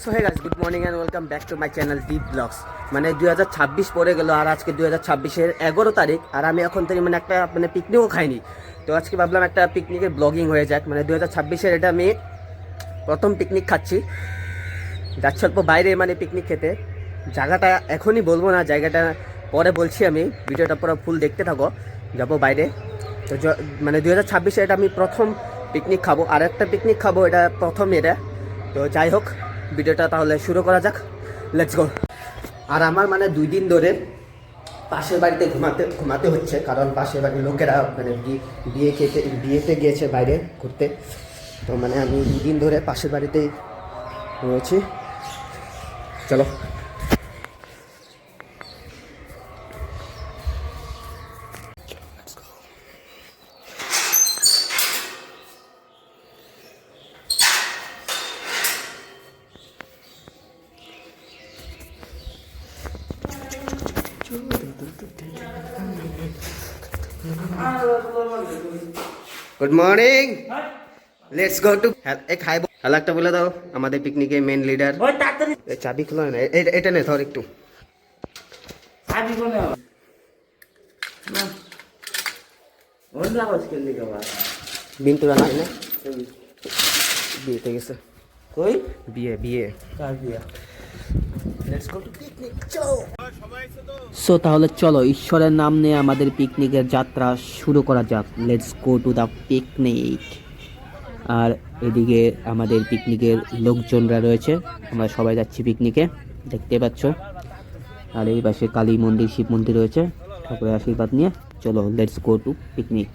So hey guys, good morning and welcome back to my channel Deep Blogs. মানে 2026 পড়ে গেল আর আজকে 2026-এর 11 তারিখ, আর আমি এখন থেকে একটা পিকনিকও খাইনি। তো আজকে ভাবলাম একটা পিকনিকের ব্লগিং হয়ে যাক। 2026-এর এটা আমি প্রথম পিকনিক খাচ্ছি, যাচ্ছি অল্প বাইরে পিকনিক খেতে। জায়গাটা এখনই বলবো না, জায়গাটা পরে বলছি। আমি ভিডিওটা পুরো ফুল দেখতে থাকো। যাবো বাইরে। তো 2026-এ এটা আমি প্রথম পিকনিক খাবো, আর একটা পিকনিক খাবো, এটা প্রথম এটা। তো যাই হোক, ভিডিওটা তাহলে শুরু করা যাক, লেটস গো। আর আমার 2 দিন ধরে পাশের বাড়িতে ঘুমাতে হচ্ছে, কারণ পাশের বাড়ির লোকেরা বিয়েতে গিয়েছে বাইরে ঘুরতে। তো আমি 2 দিন ধরে পাশের বাড়িতেই রয়েছি। চলো। Good morning, let's go two. এক হাই হ্যালো একটা বলে দাও আমাদের পিকনিকের মেন লিডার। চাবি খুলো না, এটা নে ধর একটু। বিন্টুরা নাই না, বিয়েতে গেছে। কই বিয়ে? বিয়ে কার বিয়ে? লেটস গো টু পিকনিক, চলো। সো তাহলে চলো, ঈশ্বরের নাম নিয়ে আমাদের পিকনিকের যাত্রা শুরু করা যাক। Let's go to the picnic. আর এদিকে আমাদের পিকনিকের লোকজনরা রয়েছে, আমরা সবাই যাচ্ছি পিকনিকে, দেখতে পাচ্ছ। আর এই পাশে কালী মন্দির, শিব মন্দির রয়েছে, ঠাকুরের আশীর্বাদ নিয়ে চলো, let's go two picnic.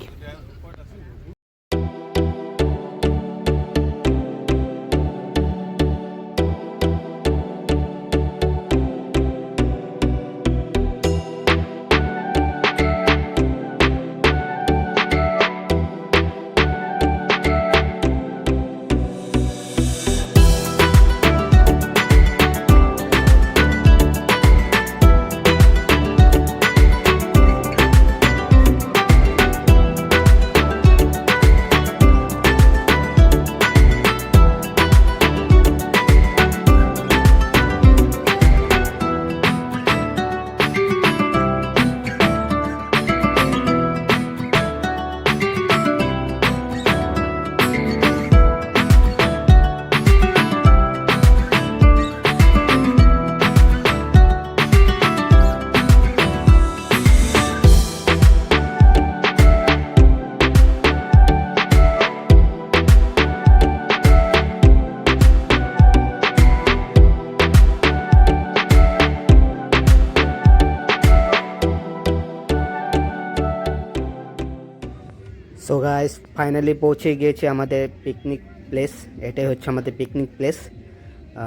So guys, finally পৌঁছে গিয়েছি আমাদের পিকনিক প্লেস। এটাই হচ্ছে আমাদের পিকনিক প্লেস।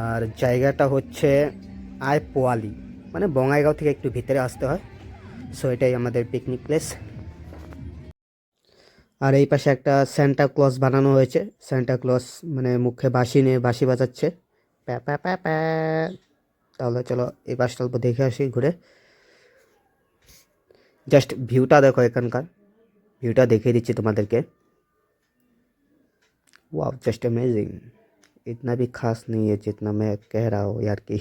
আর জায়গাটা হচ্ছে পোয়ালি, বঙ্গাইগাঁও থেকে একটু ভিতরে আসতে হয়। সো এটাই আমাদের পিকনিক প্লেস। আর এই পাশে একটা সান্টা ক্লজ বানানো হয়েছে। সান্টা ক্লজ মুখে বাঁশি নিয়ে বাঁশি বাজাচ্ছে, প্যা প্যা প্যা প্যা। তাহলে চলো এই পাশটা অল্প দেখে আসি ঘুরে। জাস্ট ভিউটা দেখো, এখানকার ভিউটা দেখিয়ে দিচ্ছি তোমাদেরকে। वाह, जस्ट अमेजिंग। इतना भी खास नहीं है जितना मैं कह रहा हूँ यार की।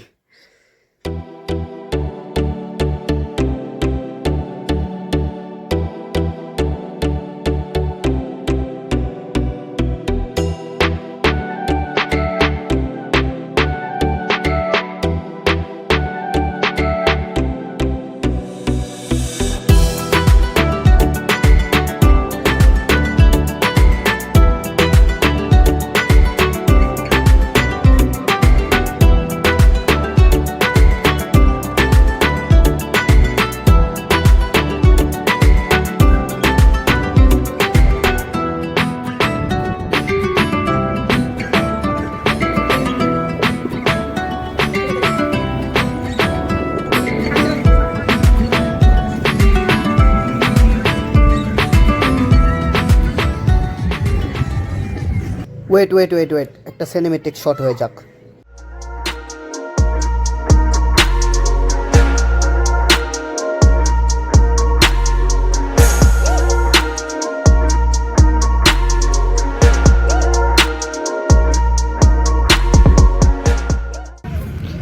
ওয়েট ওয়েট ওয়েট ওয়েট, একটা সিনেমেটিক শট হয়ে যাক।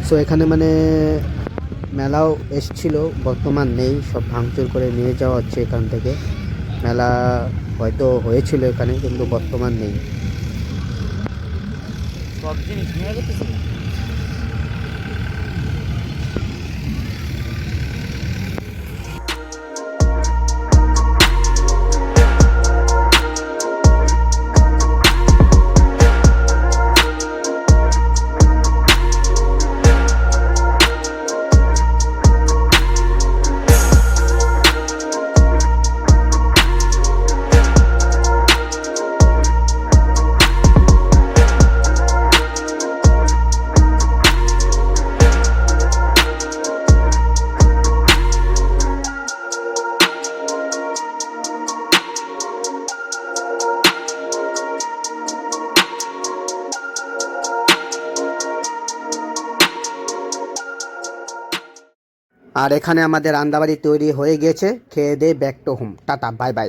সো এখানে মানে মেলাও এসছিল, বর্তমান নেই, সব ভাঙচুর করে নিয়ে যাওয়া হচ্ছে এখান থেকে। মেলা হয়তো হয়েছিল এখানে, কিন্তু বর্তমান নেই। সব জিনিস নিয়ে যেতেছে। আর এখানে আমাদের রান্নাবাড়ি তৈরি হয়ে গিয়েছে, খেয়ে দিয়ে back to home, tata bye bye.